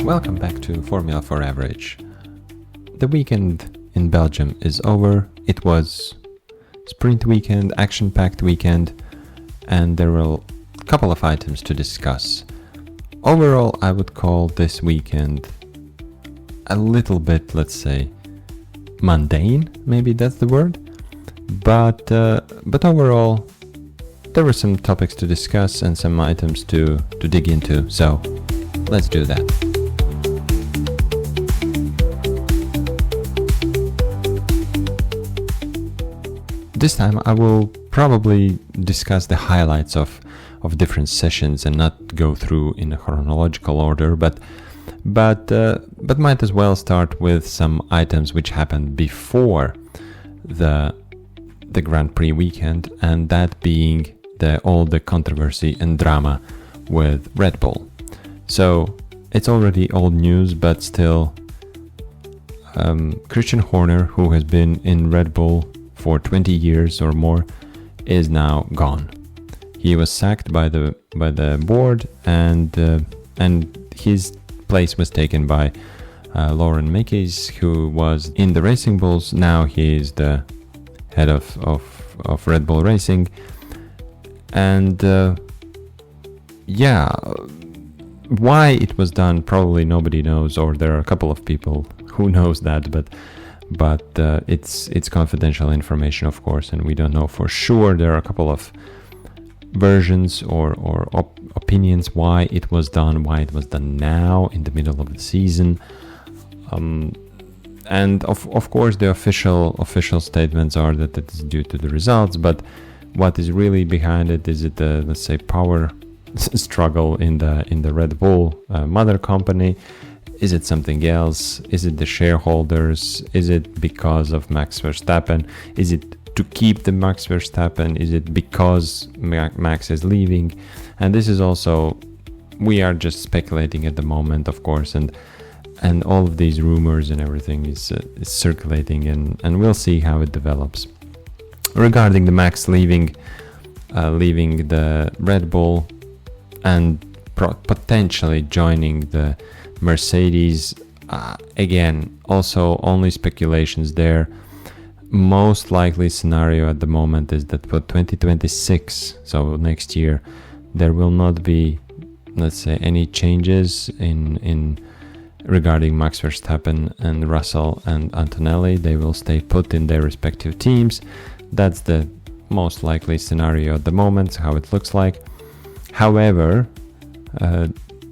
Welcome back to Formula for Average. The weekend in Belgium is over. It was sprint weekend, action-packed weekend, and there were a couple of items to discuss. Overall, I would call this weekend a little bit, let's say, mundane, maybe that's the word. But overall, there were some topics to discuss and some items to dig into, so let's do that. This time I will probably discuss the highlights of different sessions and not go through in a chronological order, but might as well start with some items which happened before the Grand Prix weekend, and that being all the controversy and drama with Red Bull. So it's already old news, but still, Christian Horner, who has been in Red Bull for 20 years or more, is now gone. He was sacked by the board, and his place was taken by Lauren Mekies, who was in the Racing Bulls. Now he is the head of Red Bull Racing, and why it was done, probably nobody knows, or there are a couple of people who knows that, but it's confidential information, of course, and we don't know for sure. There are a couple of versions or opinions why it was done now in the middle of the season, and of course the official statements are that it is due to the results, but what is really behind it? Is it the, let's say, power struggle in the Red Bull mother company? Is it something else? Is it the shareholders? Is it because of Max Verstappen? Is it to keep the Max Verstappen? Is it because Max is leaving? And this is also, we are just speculating at the moment, of course, and all of these rumors and everything is circulating, and we'll see how it develops. Regarding the Max leaving the Red Bull and potentially joining the Mercedes, again, also only speculations there. Most likely scenario at the moment is that for 2026, so next year, there will not be, let's say, any changes in regarding Max Verstappen and Russell and Antonelli. They will stay put in their respective teams. That's the most likely scenario at the moment, how it looks like. However,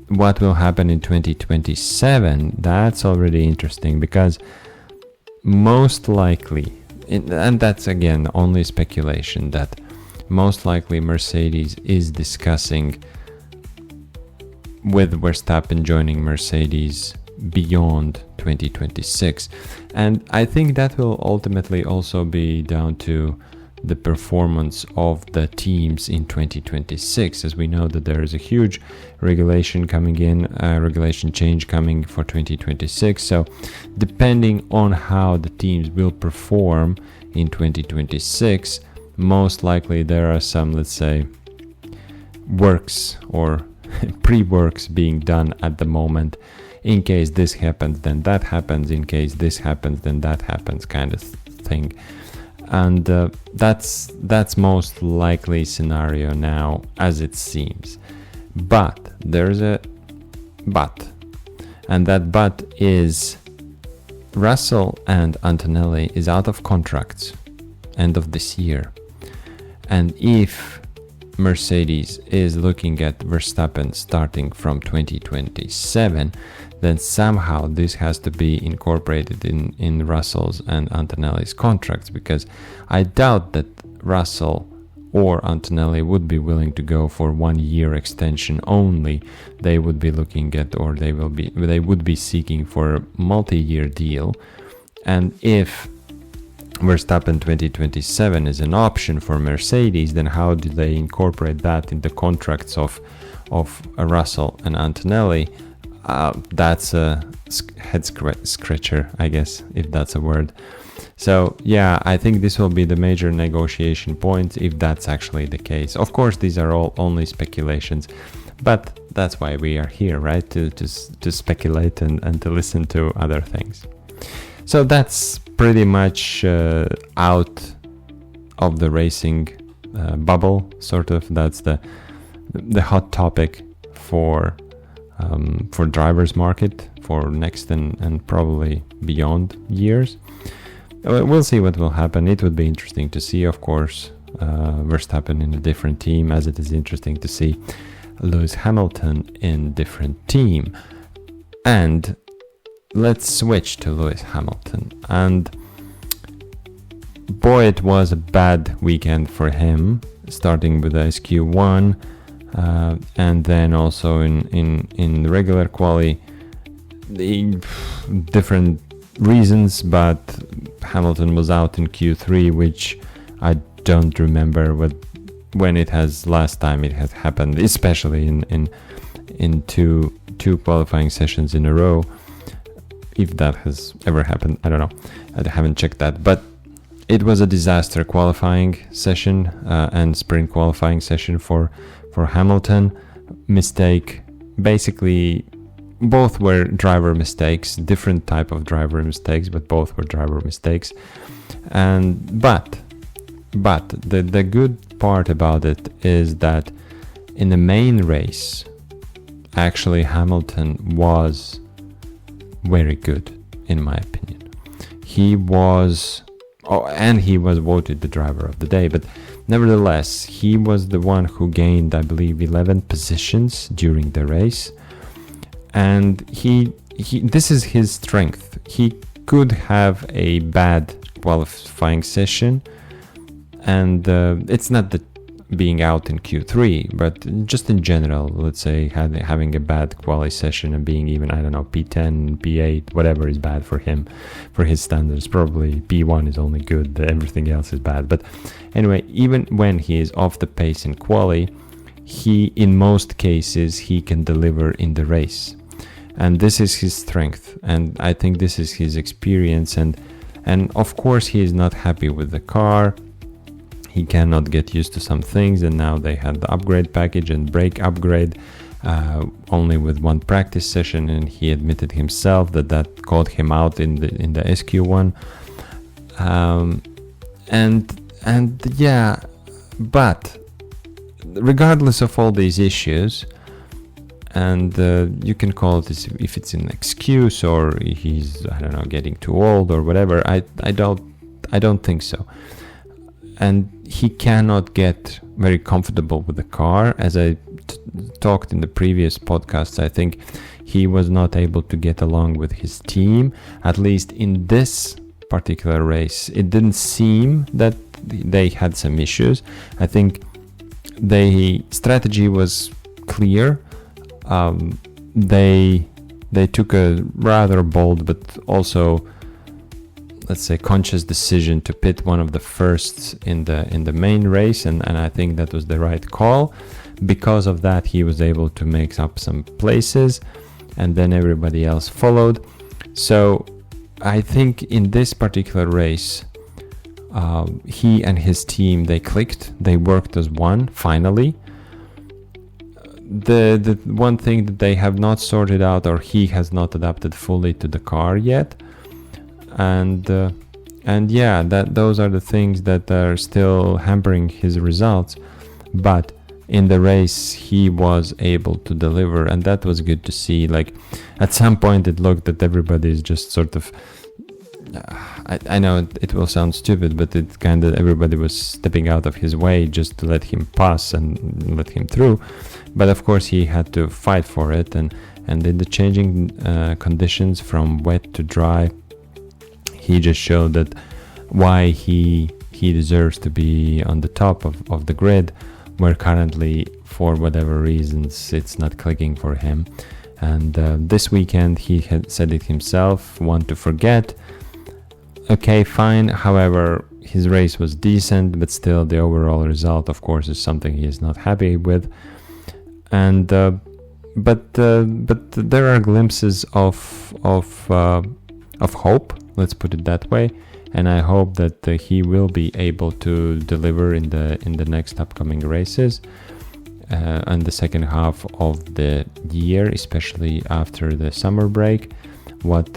what will happen in 2027, that's already interesting, because most likely, and that's again only speculation, that most likely Mercedes is discussing with Verstappen joining Mercedes beyond 2026, and I think that will ultimately also be down to the performance of the teams in 2026, as we know that there is a huge regulation coming in, regulation change coming for 2026. So depending on how the teams will perform in 2026, most likely there are some, let's say, works or pre-works being done at the moment. In case this happens, then that happens. In case this happens, then that happens, kind of thing. And that's most likely scenario now, as it seems. But there's a but, and that but is Russell and Antonelli is out of contracts end of this year, and if Mercedes is looking at Verstappen starting from 2027, then somehow this has to be incorporated in Russell's and Antonelli's contracts, because I doubt that Russell or Antonelli would be willing to go for 1 year extension only. They would be looking at, or they would be seeking for a multi-year deal. And if Verstappen 2027 is an option for Mercedes, then how do they incorporate that in the contracts of Russell and Antonelli? That's a head scratcher, I guess, if that's a word. So yeah, I think this will be the major negotiation point if that's actually the case. Of course, these are all only speculations, But that's why we are here, right? To speculate and to listen to other things. So that's pretty much out of the racing bubble, sort of. That's the hot topic for drivers market for next and probably beyond years. We'll see what will happen. It would be interesting to see, of course, Verstappen in a different team, as it is interesting to see Lewis Hamilton in different team. And let's switch to Lewis Hamilton. And boy, it was a bad weekend for him, starting with the SQ1, and then also in the regular quali, the different reasons, but Hamilton was out in Q3, which I don't remember when it has last time it has happened, especially in two qualifying sessions in a row. If that has ever happened, I don't know. I haven't checked that, but it was a disaster qualifying session and sprint qualifying session for Hamilton. Mistake, basically both were driver mistakes, different type of driver mistakes, but both were driver mistakes. And but the good part about it is that in the main race, actually Hamilton was very good, in my opinion. He was voted the driver of the day, but nevertheless, he was the one who gained, I believe, 11 positions during the race. And he this is his strength. He could have a bad qualifying session, and it's not that being out in Q3, but just in general, let's say having a bad quali session and being even, I don't know, P10, P8, whatever is bad for him, for his standards. Probably P1 is only good, everything else is bad. But anyway, even when he is off the pace in quali, he, in most cases, he can deliver in the race. And this is his strength, and I think this is his experience, and of course he is not happy with the car. He cannot get used to some things, and now they had the upgrade package and brake upgrade only with one practice session, and he admitted himself that caught him out in the SQ1. And yeah, but regardless of all these issues, and you can call it if it's an excuse or he's, I don't know, getting too old or whatever. I don't think so. And he cannot get very comfortable with the car. As I talked in the previous podcasts, I think he was not able to get along with his team, at least in this particular race. It didn't seem that they had some issues. I think the strategy was clear. They took a rather bold but also, let's say, conscious decision to pit one of the firsts in the main race, and I think that was the right call. Because of that, he was able to make up some places, and then everybody else followed. So I think in this particular race, he and his team, they clicked, they worked as one finally. The one thing that they have not sorted out, or he has not adapted fully to the car yet, and yeah, those are the things that are still hampering his results. But in the race, he was able to deliver, and that was good to see. Like, at some point it looked that everybody is just sort of, I know it will sound stupid, but it kind of, everybody was stepping out of his way just to let him pass and let him through. But of course he had to fight for it, and in the changing conditions from wet to dry, he just showed that why he deserves to be on the top of the grid, where currently, for whatever reasons, it's not clicking for him. And this weekend he had said it himself, one to forget. Okay, fine. However, his race was decent, but still the overall result, of course, is something he is not happy with. And but there are glimpses of hope, let's put it that way, and I hope that he will be able to deliver in the next upcoming races. and the second half of the year, especially after the summer break. What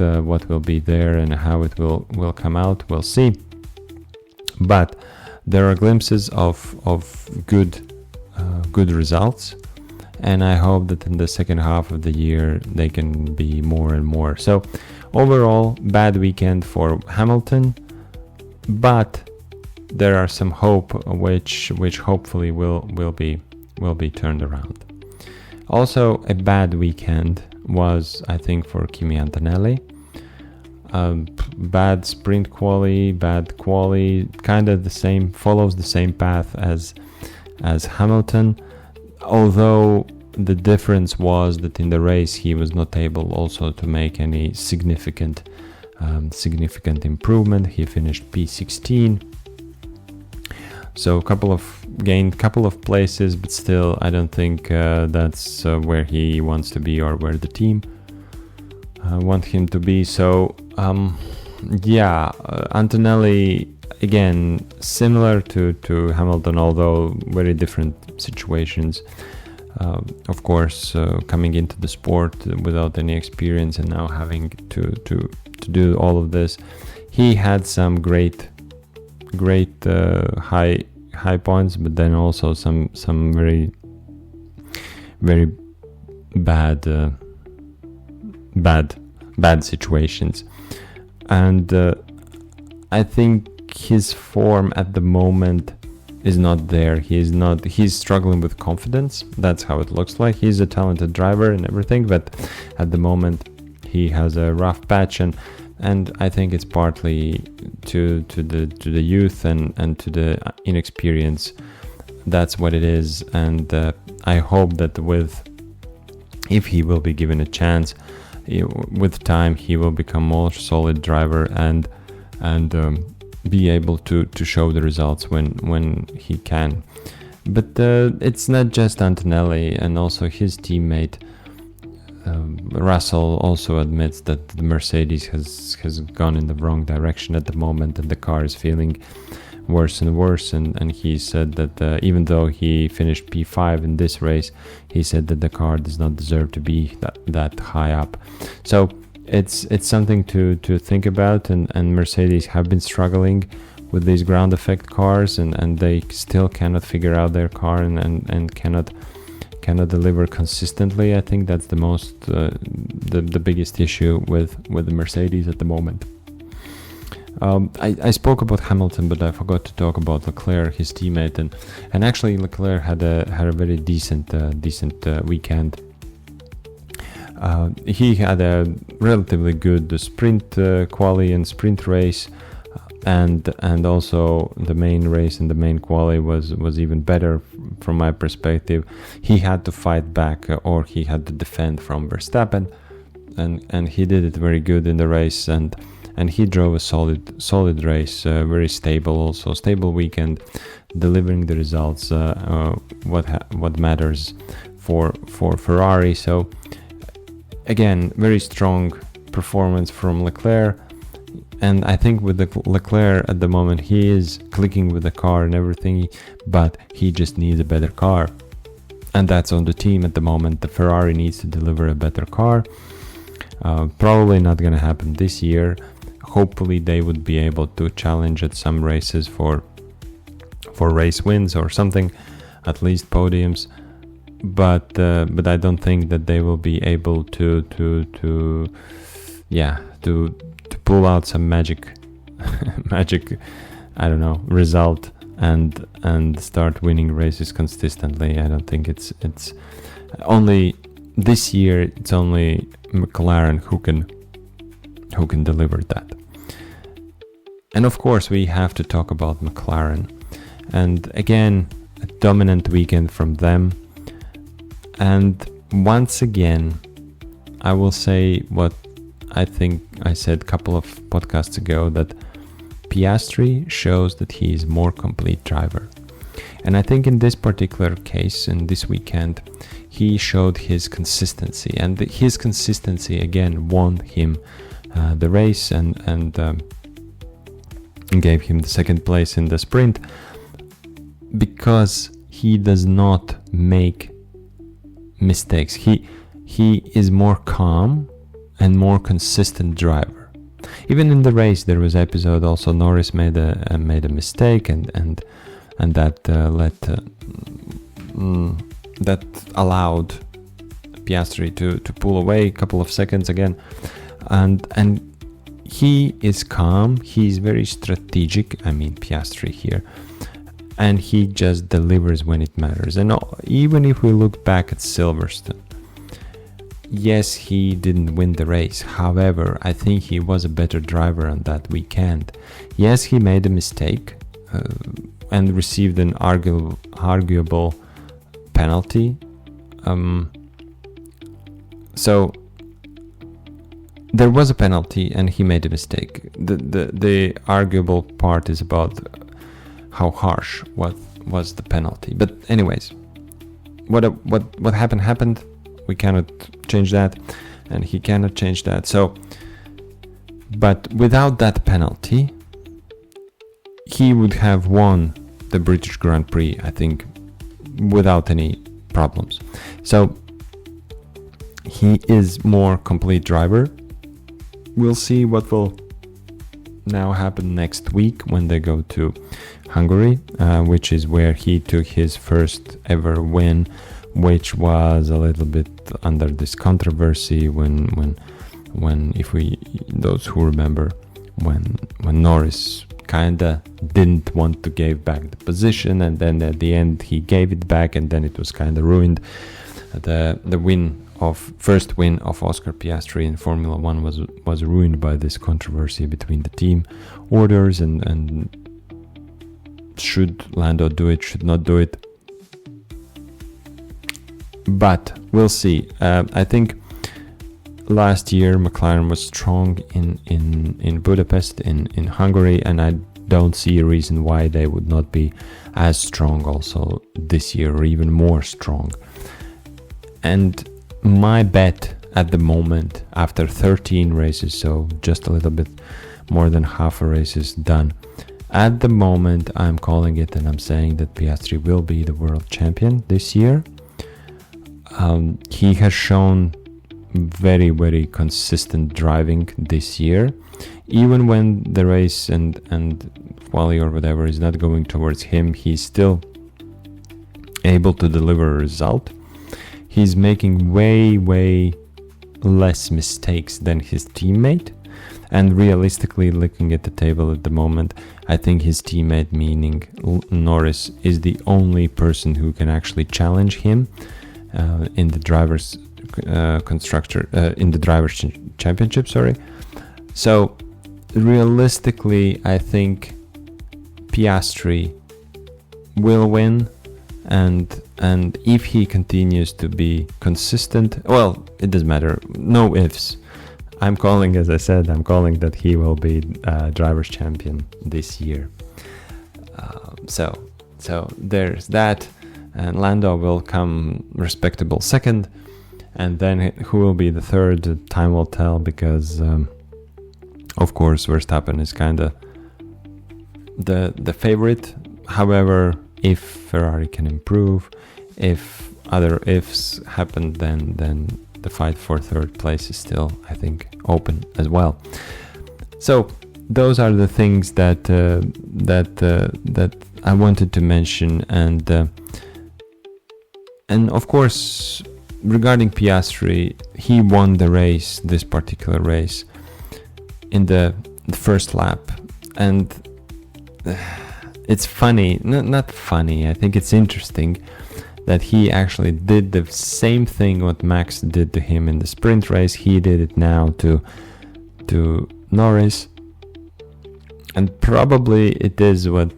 will be there and how it will come out, we'll see. But there are glimpses of good results, and I hope that in the second half of the year they can be more and more. So overall, bad weekend for Hamilton, but there are some hope which hopefully will be turned around. Also, a bad weekend was, I think, for Kimi Antonelli. Bad sprint quali, bad quali, kind of follows the same path as Hamilton, although the difference was that in the race he was not able also to make any significant improvement. He finished P16, so gained couple of places, but still I don't think that's where he wants to be or where the team want him to be. So Antonelli, again, similar to Hamilton, although very different situations. Of course, coming into the sport without any experience and now having to do all of this, he had some great high points, but then also some very bad situations. And I think his form at the moment is not there. He's struggling with confidence. That's how it looks like. He's a talented driver and everything, but at the moment he has a rough patch, and I think it's partly to the youth and to the inexperience. That's what it is. And I hope that if he will be given a chance, with time he will become more solid driver and be able to show the results when he can. But it's not just Antonelli, and also his teammate Russell also admits that the Mercedes has gone in the wrong direction at the moment, and the car is feeling worse and worse. And he said that even though he finished P5 in this race, he said that the car does not deserve to be that high up. So it's something to think about, and Mercedes have been struggling with these ground effect cars, and they still cannot figure out their car and cannot deliver consistently. I think that's the most the biggest issue with the Mercedes at the moment. I spoke about Hamilton, but I forgot to talk about Leclerc, his teammate, and actually Leclerc had a very decent weekend. He had a relatively good sprint quali and sprint race, and also the main race and the main quali was even better from my perspective. He had to fight back, or he had to defend from Verstappen, and he did it very good in the race, and he drove a solid race, very stable weekend, delivering the results, what matters for Ferrari. So again, very strong performance from Leclerc. And I think with the Leclerc at the moment, he is clicking with the car and everything, but he just needs a better car. And that's on the team at the moment. The Ferrari needs to deliver a better car. Probably not going to happen this year. Hopefully they would be able to challenge at some races for race wins or something, at least podiums. But I don't think that they will be able to pull out some magic I don't know, result and start winning races consistently. I don't think it's only this year. It's only McLaren who can deliver that. And of course we have to talk about McLaren, and again a dominant weekend from them. And once again I will say what I think I said a couple of podcasts ago, that Piastri shows that he is more complete driver. And I think in this particular case, in this weekend, he showed his consistency, and his consistency again won him the race and gave him the second place in the sprint, because he does not make mistakes. He is more calm and more consistent driver. Even in the race, there was episode also Norris made a mistake, and that that allowed Piastri to pull away a couple of seconds again, and he is calm. He's very strategic. I mean Piastri here, and he just delivers when it matters. And even if we look back at Silverstone, yes, he didn't win the race. However, I think he was a better driver on that weekend. Yes, he made a mistake and received an arguable penalty. So there was a penalty and he made a mistake. The arguable part is about how harsh was the penalty. But anyways, what happened. We cannot change that, and he cannot change that. So, but without that penalty, he would have won the British Grand Prix, I think, without any problems. So he is more complete driver. We'll see what will now happen next week when they go to Hungary, which is where he took his first ever win, which was a little bit under this controversy when if we, those who remember, when Norris kinda didn't want to give back the position, and then at the end he gave it back, and then it was kinda ruined. The first win of Oscar Piastri in Formula 1 was ruined by this controversy between the team orders and should Lando do it, should not do it. But we'll see. I think last year McLaren was strong in Budapest, in Hungary, and I don't see a reason why they would not be as strong also this year, or even more strong. And my bet at the moment, after 13 races, so just a little bit more than half a race is done, at the moment I'm calling it, and I'm saying that Piastri will be the world champion this year. He has shown very, very consistent driving this year. Even when the race and quali or whatever is not going towards him, he's still able to deliver a result. He's making way, way less mistakes than his teammate. And realistically, looking at the table at the moment, I think his teammate, meaning Norris, is the only person who can actually challenge him in the drivers' in the drivers' championship. So realistically, I think Piastri will win, and if he continues to be consistent, well, it doesn't matter. No ifs. I'm calling, as I said, I'm calling that he will be drivers' champion this year. So there's that. And Lando will come respectable second, and then who will be the third, time will tell, because of course Verstappen is kinda the favorite. However, if Ferrari can improve, if other ifs happen, then the fight for third place is still, I think, open as well. So those are the things that I wanted to mention, and of course, regarding Piastri, he won the race, this particular race, in the first lap. And it's funny, not funny, I think it's interesting that he actually did the same thing what Max did to him in the sprint race. He did it now to Norris. And probably it is what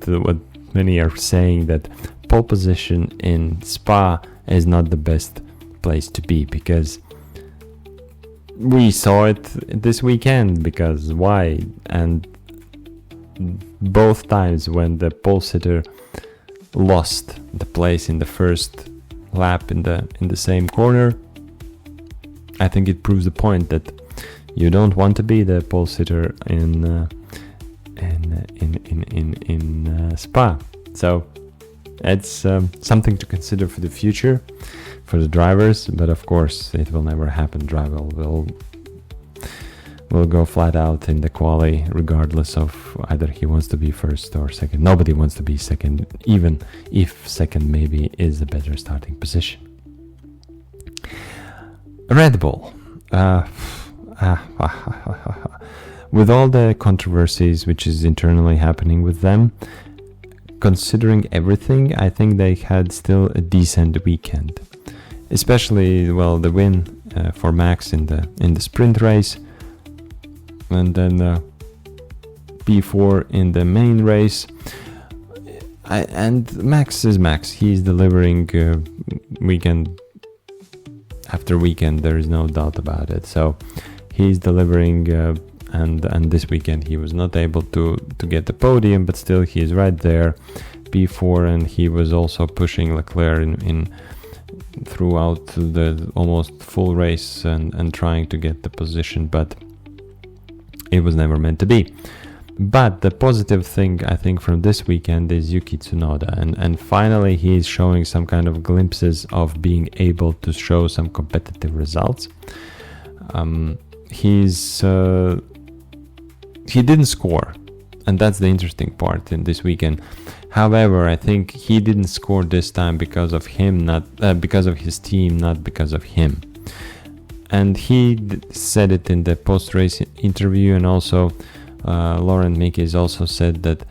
many are saying, that pole position in Spa is not the best place to be, because we saw it this weekend. Because why? And both times when the pole sitter lost the place in the first lap in the same corner, I think it proves the point that you don't want to be the pole sitter in Spa. So it's something to consider for the future for the drivers, but of course it will never happen. Driver will go flat out in the quali regardless of either he wants to be first or second. Nobody wants to be second, even if second maybe is a better starting position. Red Bull. With all the controversies which is internally happening with them, considering everything, I think they had still a decent weekend. Especially, the win for Max in the sprint race, and then P4 in the main race. And Max is Max. He's delivering weekend after weekend. There is no doubt about it. So he's delivering, and this weekend he was not able to get the podium, but still he is right there, P4, and he was also pushing Leclerc in throughout the almost full race and trying to get the position, but it was never meant to be. But the positive thing I think from this weekend is Yuki Tsunoda, and finally he's showing some kind of glimpses of being able to show some competitive results. He didn't score, and that's the interesting part in this weekend. However, I think he didn't score this time because of him, not because of his team, not because of him. And he said it in the post-race interview, and also Laurent Mekies also said that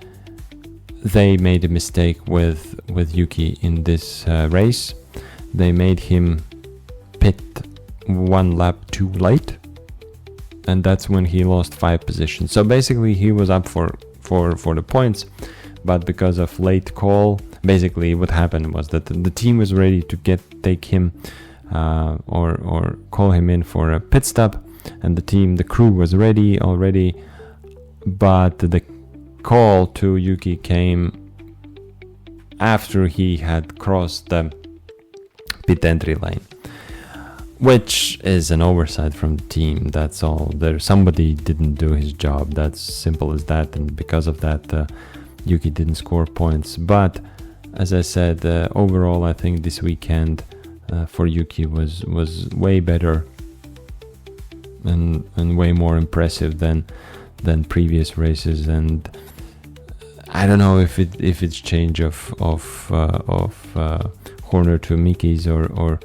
they made a mistake with Yuki in this race. They made him pit one lap too late, and that's when he lost 5 positions. So basically he was up for the points, but because of late call, basically what happened was that the team was ready to take him or call him in for a pit stop, and the crew was ready already, but the call to Yuki came after he had crossed the pit entry lane, which is an oversight from the team. That's all. Somebody didn't do his job. That's simple as that, and because of that Yuki didn't score points. But as I said, overall I think this weekend for Yuki was way better and way more impressive than previous races. And I don't know if it's change of Horner to Mekies or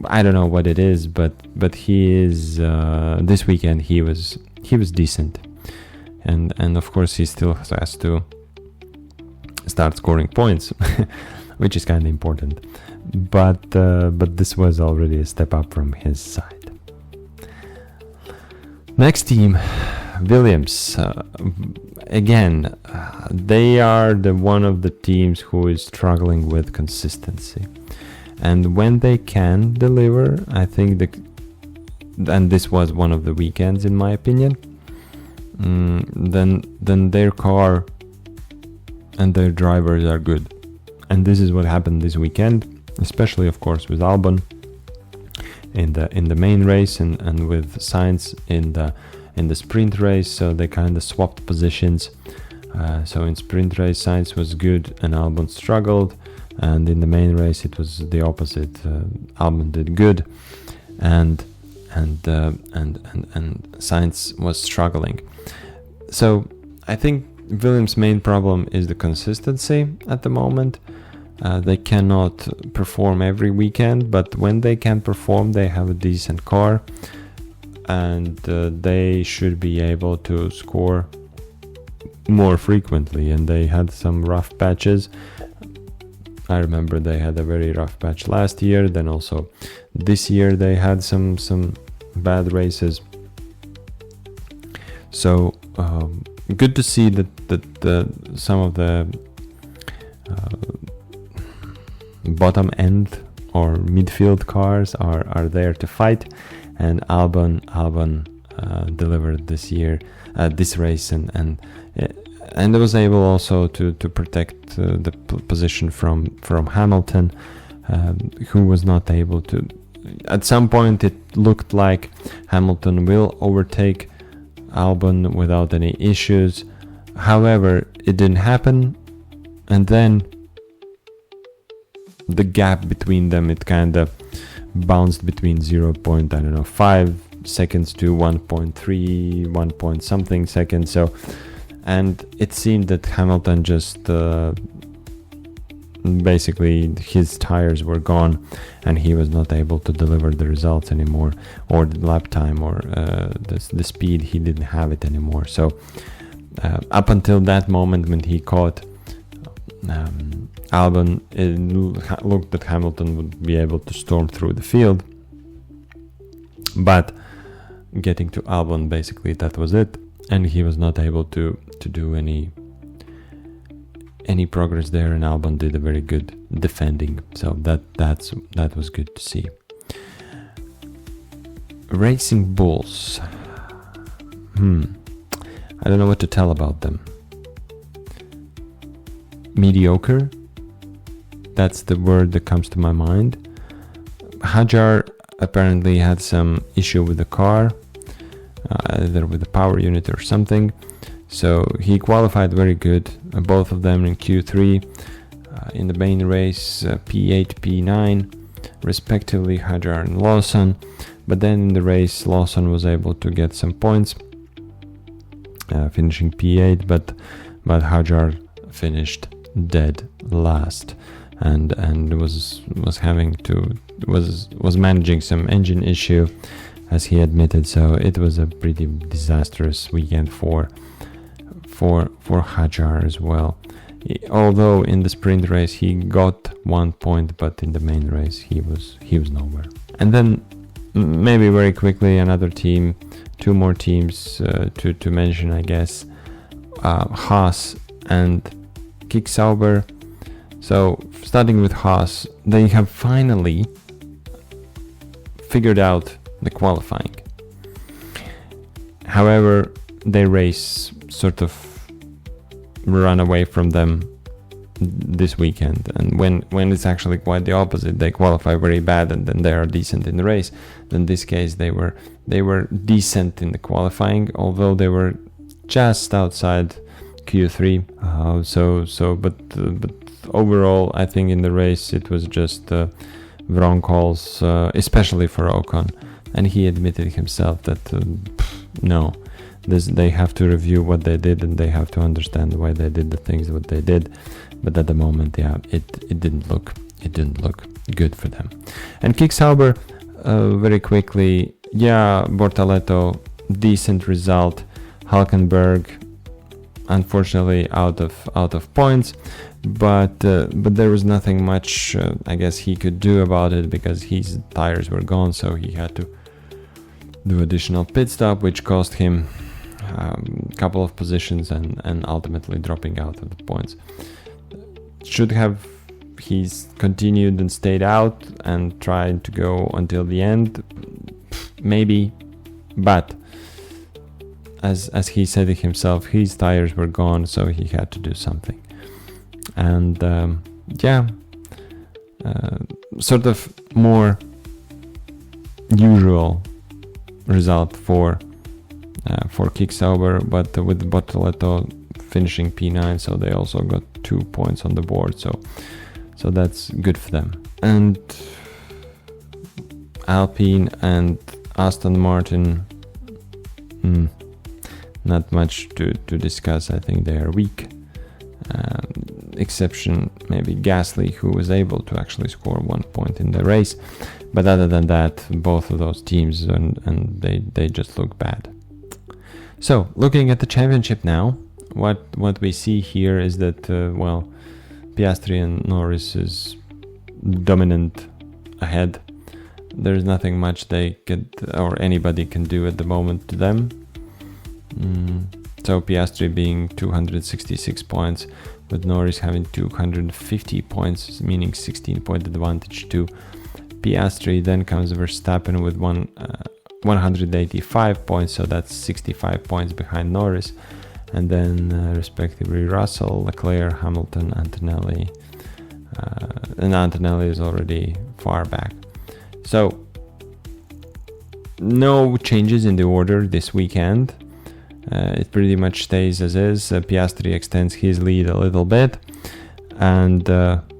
I don't know what it is, but he is this weekend he was decent, and of course he still has to start scoring points, which is kind of important. But this was already a step up from his side. Next team, Williams. Again, they are one of the teams who is struggling with consistency. And when they can deliver, I think and this was one of the weekends in my opinion, then their car and their drivers are good. And this is what happened this weekend, especially of course with Albon in the main race and with Sainz in the sprint race. So they kind of swapped positions. So in sprint race Sainz was good and Albon struggled, and in the main race it was the opposite. Albon did good and Sainz was struggling. So I think Williams' main problem is the consistency at the moment. They cannot perform every weekend, but when they can perform, they have a decent car, and they should be able to score more frequently. And they had some rough patches. I remember they had a very rough patch last year. Then also this year they had some bad races. So good to see that some of the bottom end or midfield cars are there to fight, and Albon delivered this race and was able also to protect the position from Hamilton, who was not able to. At some point it looked like Hamilton will overtake Albon without any issues. However, it didn't happen, and then the gap between them, it kind of bounced between 0.5 seconds to 1.3, 1 point something seconds. So, and it seemed that Hamilton just basically his tires were gone and he was not able to deliver the results anymore, or the lap time, or the speed. He didn't have it anymore. So up until that moment when he caught Albon, it looked that Hamilton would be able to storm through the field, but getting to Albon, basically that was it, and he was not able to do any progress there, and Albon did a very good defending, so that was good to see. Racing Bulls, I don't know what to tell about them. Mediocre, that's the word that comes to my mind. Hajar apparently had some issue with the car, either with the power unit or something. So he qualified very good, both of them in Q3, in the main race, P8, P9, respectively, Hajar and Lawson. But then in the race, Lawson was able to get some points, finishing P8, but Hajar finished dead last, and was managing some engine issue, as he admitted. So it was a pretty disastrous weekend for Hajar as well. Although in the sprint race he got 1 point, but in the main race he was nowhere. And then maybe very quickly another team, two more teams to mention, I guess, Haas and Kick Sauber. So starting with Haas, they have finally figured out the qualifying. However, their race sort of run away from them this weekend, and when it's actually quite the opposite, they qualify very bad and then they are decent in the race. In this case, they were decent in the qualifying, although they were just outside Q3. But overall, I think in the race it was just wrong calls, especially for Ocon, and he admitted himself that no. They have to review what they did, and they have to understand why they did the things what they did. But at the moment, it didn't look good for them. And Kick Sauber, very quickly, Bortoleto, decent result. Hulkenberg, unfortunately out of points, but there was nothing much I guess he could do about it, because his tires were gone, so he had to do additional pit stop, which cost him a couple of positions and ultimately dropping out of the points. Should have he's continued and stayed out and tried to go until the end, maybe, but as he said it himself, his tires were gone, so he had to do something. And sort of more usual result for Kick Sauber, but with Bortoleto finishing P9, so they also got 2 points on the board, so that's good for them. And Alpine and Aston Martin, not much to discuss. I think they are weak, exception maybe Gasly, who was able to actually score 1 point in the race, but other than that, both of those teams and they just look bad. So looking at the championship now, what we see here is that Piastri and Norris is dominant ahead. There's nothing much they could or anybody can do at the moment to them. So Piastri being 266 points, with Norris having 250 points, meaning 16-point advantage to Piastri. Then comes Verstappen with 185 points, so that's 65 points behind Norris. And then respectively Russell, Leclerc, Hamilton, Antonelli. And Antonelli is already far back. So no changes in the order this weekend. It pretty much stays as is. Piastri extends his lead a little bit. And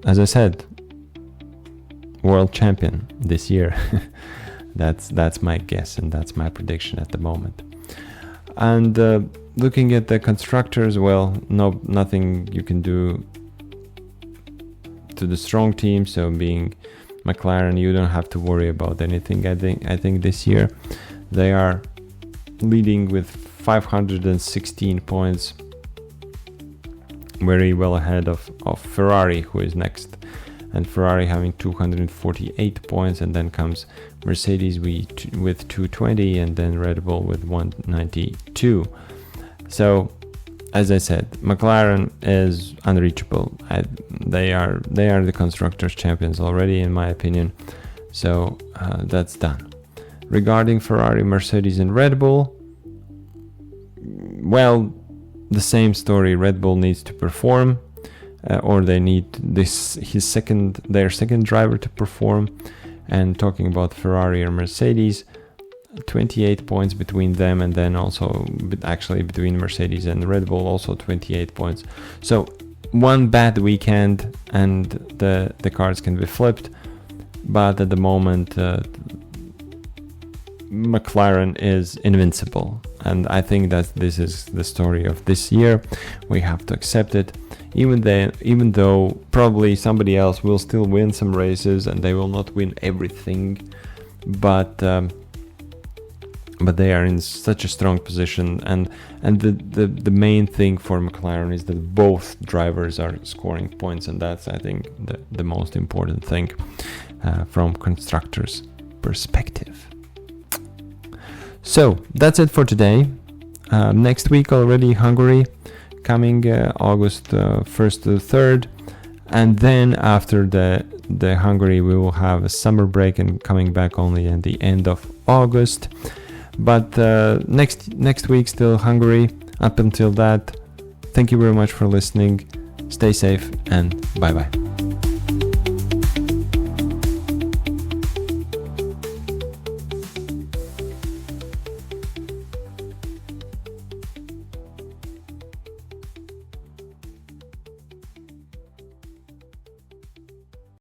as I said, world champion this year. That's my guess, and that's my prediction at the moment. And looking at the constructors, well, nothing you can do to the strong team. So being McLaren, you don't have to worry about anything. I think this year they are leading with 516 points, very well ahead of Ferrari, who is next, and Ferrari having 248 points, and then comes Mercedes with 220, and then Red Bull with 192. So as I said, McLaren is unreachable. They are the constructors champions already, in my opinion. So that's done. Regarding Ferrari, Mercedes, and Red Bull, well, the same story. Red Bull needs to perform, or they need their second driver to perform. And talking about Ferrari or Mercedes, 28 points between them, and then also actually between Mercedes and Red Bull, also 28 points. So one bad weekend and the cards can be flipped. But at the moment, McLaren is invincible, and I think that this is the story of this year. We have to accept it, even though probably somebody else will still win some races and they will not win everything, but they are in such a strong position, and the main thing for McLaren is that both drivers are scoring points, and that's, I think, the most important thing from constructors' perspective. So that's it for today. Next week already Hungary, coming August 1st to 3rd, and then after the Hungary we will have a summer break and coming back only at the end of August. But next week still Hungary. Up until that, thank you very much for listening. Stay safe and bye bye.